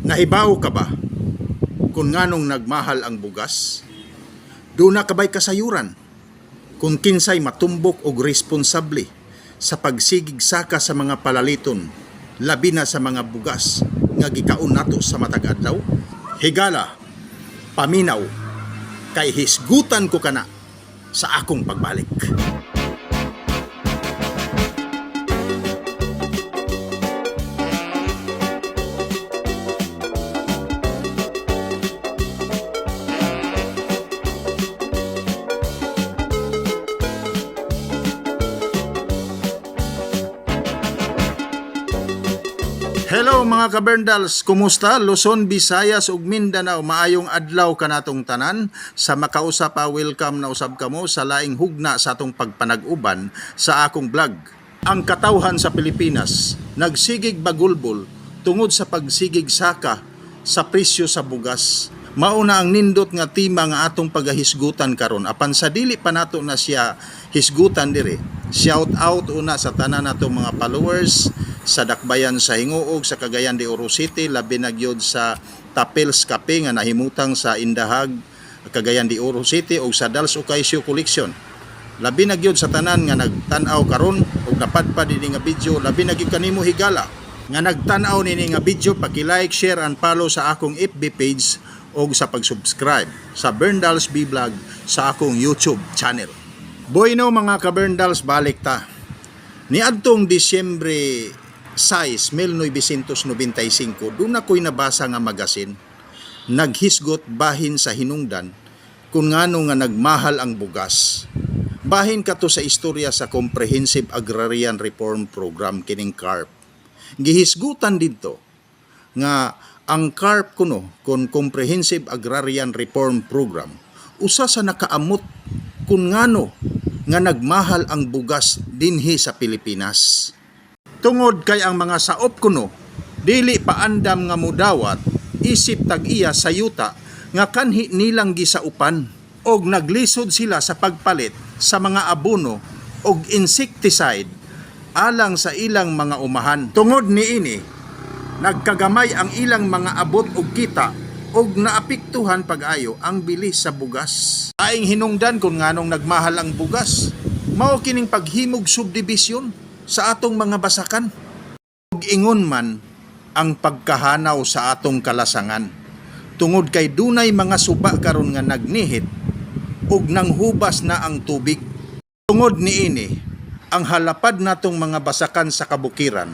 Nahibaw ka ba kung nganong nagmahal ang bugas? Do na kabay kasayuran kung kinsay matumbok og responsable sa pagsigig saka sa mga palaliton, labi na sa mga bugas nga gikaon nato sa matag adlaw. Higala, paminaw, kay hisgutan ko kana sa akong pagbalik. Hello mga kaberndals, kumusta? Luzon, Visayas ug Mindanao, maayong adlaw kanatong tanan. Sa makausap welcome na usab kamo sa laing hugna sa atong pagpanag-uban sa akong vlog. Ang katawhan sa Pilipinas nagsigig bagulbol tungod sa pagsigig saka sa presyo sa bugas. Mauna ang nindot nga tema nga atong pagahisgutan karon. Apan sa dili pa nato na siya hisgutan dire, shout out una sa tanan natong mga followers sa dakbayan sa Hinguog, sa Cagayan de Oro City, labi na gyud sa Tapels Cafe nga nahimutang sa Indahag, Cagayan de Oro City, o sa Dals Ocasio Collection. Labi na gyud sa tanan nga nagtan-aw karon og napadpad ini nga video, labi na gyud kanimo higala nga nagtan-aw nini nga video, paki-like, share and follow sa akong FB page o sa pag-subscribe sa Berndals B Vlog sa akong YouTube channel. Bueno mga ka-Berndals, balik ta. Niadtong Disyembre 6, 1995, doon ako'y nabasa nga magasin, naghisgot bahin sa hinungdan kung ngano nga nagmahal ang bugas. Bahin kato sa istorya sa Comprehensive Agrarian Reform Program kining CARP. Gihisgutan dito nga ang CARP kuno, kon Comprehensive Agrarian Reform Program, usa sa nakaamot kung ngano nga nagmahal ang bugas dinhi sa Pilipinas. Tungod kay ang mga saop kuno dili pa andam nga mudawat, isip tag-iya sa yuta nga kanhi nilang gisaupan og naglisod sila sa pagpalit sa mga abono og insecticide alang sa ilang mga umahan. Tungod niini nagkagamay ang ilang mga abot og kita og naapektuhan pag-ayo ang bilis sa bugas. Aing hinungdan kung nganong nagmahal ang bugas, mao kining paghimog subdivision sa atong mga basakan. Ug ingon man ang pagkahanaw sa atong kalasangan. Tungod kay dunay mga suba karon nga nagnihit ug nanghubas na ang tubig. Tungod niini, ang halapad natong mga basakan sa kabukiran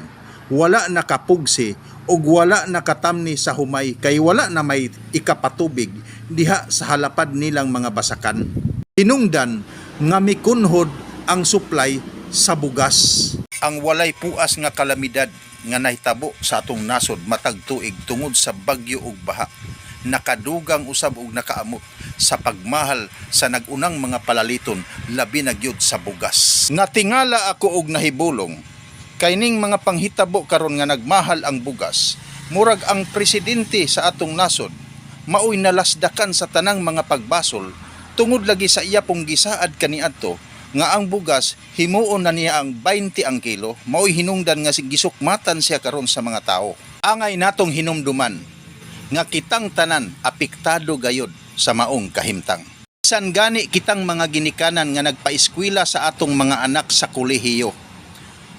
wala nakapugsi ug wala nakatamni sa humay kay wala na may ikapatubig diha sa halapad nilang mga basakan. Hinungdan nga mikunhod ang supply sa bugas. Ang walay puas nga kalamidad nga nahitabo sa atong nasod matag tuig tungod sa bagyo ug baha, nakadugang usab ug nakaamot sa pagmahal sa nagunang mga palaliton, labi na gyud sa bugas. Natingala ako og nahibulong kay ning mga panghitabo karon nga nagmahal ang bugas, murag ang presidente sa atong nasod maoy nalasdakan sa tanang mga pagbasol tungod lagi sa iya pong gisaad kaniadto nga ang bugas himuon na niya ang 20 ang kilo, mao'y hinungdan nga gisukmatan siya karon sa mga tao. Angay natong hinumduman nga kitang tanan apektado gayod sa maong kahimtang. Bisan gani kitang mga ginikanan nga nagpaeskwela sa atong mga anak sa kolehiyo,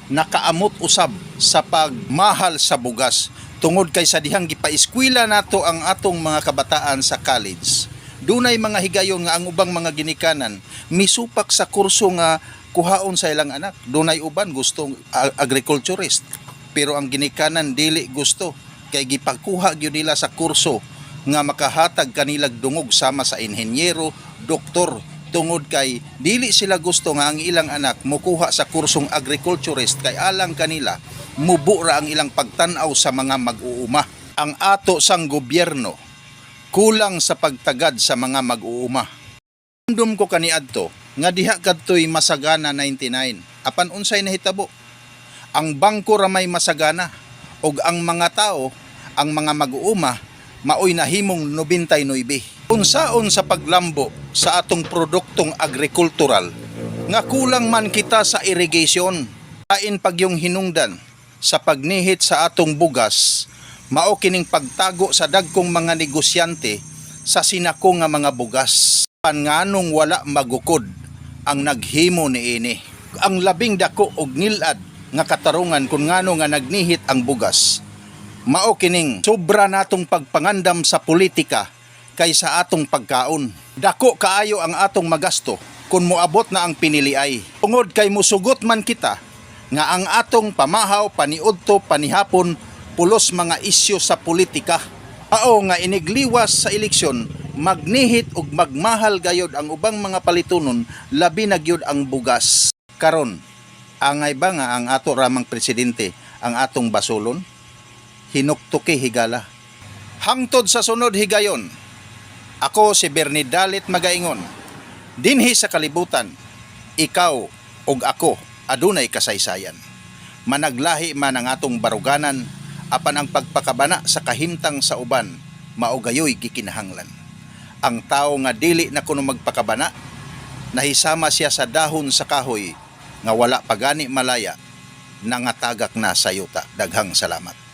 nakaamot usab sa pagmahal sa bugas tungod kay sa dihang gipaeskwela nato ang atong mga kabataan sa college. Dunay mga higayon nga ang ubang mga ginikanan misupak sa kurso nga kuhaon sa ilang anak. Dunay uban gustong agriculturist, pero ang ginikanan dili gusto kay gipagkuha gyud nila sa kurso nga makahatag kanilag dungog sama sa inhenyero, doktor, tungod kay dili sila gusto nga ang ilang anak mokuha sa kursong agriculturist kay alang kanila mubura ang ilang pagtan-aw sa mga mag-uuma. Ang ato sang gobyerno kulang sa pagtagad sa mga mag-uuma. Andum ko kaniadto nga diha kadtoy masagana 99. Apan unsay nahitabo? Ang bangko ra may masagana ug ang mga tao, ang mga mag-uuma maoy nahimong 99. Unsaon sa paglambo sa atong produktong agrikultural nga kulang man kita sa irrigation, kain pagyong hinungdan sa pagnihit sa atong bugas, Mao kining pagtago sa dagkong mga negosyante sa sinako nga mga bugas. Nganong wala magukod ang naghimo niini. Ang labing dako og nilad nga katarungan kung ngano nga nagnihit ang bugas. Mao kining sobra natong pagpangandam sa politika kaysa atong pagkaon. Dako kaayo ang atong magasto kung moabot na ang piniliay. Tungod kay musugot man kita nga ang atong pamahaw paniudto panihapon pulos mga isyu sa politika. Mao nga inigliwas sa eleksyon, magnihit ug magmahal gayod ang ubang mga palitunon, labi na gyud ang bugas. Karon, angay ba nga ang ato ramang presidente ang atong basulon? Hinuktuki higala. Hangtod sa sunod higayon, ako si Bernie Dalit magaingon, dinhi sa kalibutan, ikaw ug ako adunay kasaysayan. Managlahi man ang atong baruganan, apan ang pagpakabana sa kahimtang sa uban, maugayoy gikinahanglan. Ang tao nga dili na kuno magpakabana, nahisama siya sa dahon sa kahoy, nga wala pagani malaya, nangatagak na sa yuta. Daghang salamat.